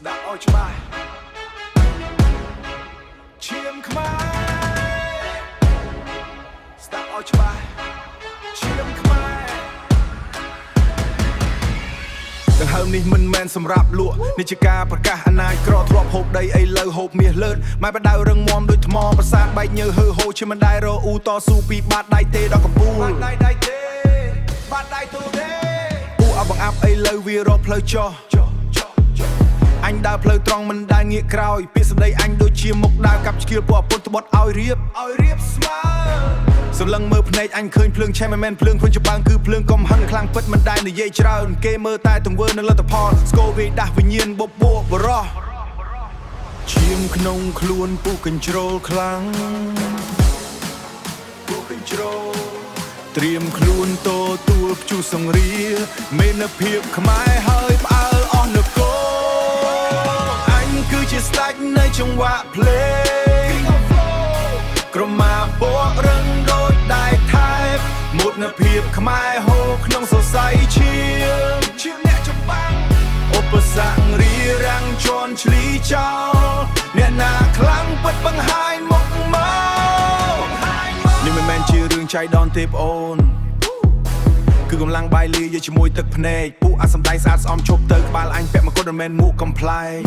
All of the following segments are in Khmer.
ស្ដាប់ឲ្យច្បាស់ឈាមខ្មែរស្ដាប់ឲ្យច្បាស់ឈាមខ្មែរដង្ហើមនេះមិនមែនសម្រាប់លក់នេះជាការប្រកាសអនាគតក្រធ្លាប់ហូបដីអីលើហូបមាសលើតម៉ែបដៅរឹងមាំដូចថ្មប្រាសាទបែកញើសហឺហូជាមិនដែលរអ៊ូតស៊ូពីបាតដៃទេដល់កំពូលបាតដៃទេបាតដៃទូទេពូអបង្អាប់អីលើវារកផ្លូវចោះអញដើរផ្លូវត្រង់មិនដែលងាកក្រោយពាក្យសម្ដីអញដូចជាមុខដើរកាប់ឆ្កៀលពួកអពុតត្បត់ឲ្យរៀបស្មើសន្លឹងមើលភ្នែកអញឃើញភ្លើងឆេះមិនមែនភ្លើងខ្លួនច្បាំងគឺភ្លើងកំហឹងខ្លាំងពិតមិនដែលនិយាយច្រើនគេមើលតែទង្វើនិងលទ្ធផលស្គរវាយដាស់វិញ្ញាណបបោបរោះឈាមក្នុងខ្លួនពុះកញ្ជ្រោលខ្លាំងពុះកញ្ជ្រោលត្រៀមខ្លួនទទួលព្យុះសង្រាមេនភាពខ្មែរហើយផ្អើលអស់នគរអញគឺជាស្ដេចនៃចង្វាក់ភ្លេងក្រមាពណ៌រឹងដូចដែកថែបមុខភាពខ្មែរហូរក្នុងសរសៃឈាមអ្នកចម្បាំងឧបសគ្គរីរាំងជន់ឈ្លីចោលអ្នកណាខ្លាំងពិតបង្ហាញមុខមកនេះមិនមែនជារឿងចៃដន្យទេប្អូនគឺកម្លាំងបាយលាយជាមួយទឹកភ្នែកពួកអាសម្ដែងស្អាតស្អំជប់ទៅក្បាលអញពាក់មកគុតមិនមែនមួកកំ pl ែង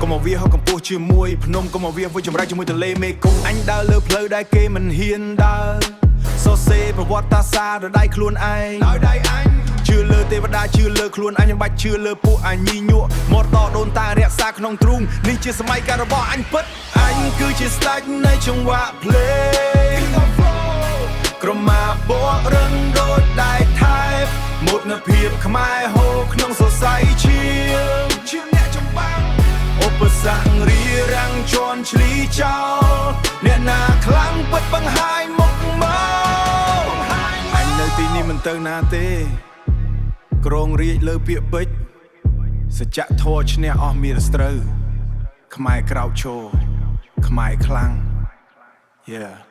កុំមកវាហកកម្ពស់ជាមួយភ្នំកុំមកវាធ្វើចម្រៃជាមួយទន្លេមេគង្គអញដើរលើផ្លូវដែលគេមិនហ៊ានដើរសរសេរប្រវត្តិសាស្ត្រដោយដៃខ្លួនឯងដោយដៃអញជឿលើទេវតាជឿលើខ្លួនអញមិនបាច់ជឿលើពួកអញញីញក់មកតដូនតារក្សាក្នុងទ្រូងនេះជាសម័យកាលរបស់អញពិតអញគឺជាស្ដេចនៃចង្វាក់ភ្លេងក្រមាពណ៌រឹងដូចដែកថែបមុខភាពខ្មែរហូរក្នុងសរសៃឈាមអ្នកចម្បាំងឧបសគ្គរីរាំងជន់ឈ្លីចោលអ្នកណាខ្លាំងពិតបង្ហាញមុខមកអញនៅទីនេះមិនទៅណាទេក្រងរាជលើពាក្យពេចន៍សច្ចធម៌ឈ្នះអស់មានស្ត្រូវខ្មែរក្រោកឈរខ្មែរខ្លាំង Yeah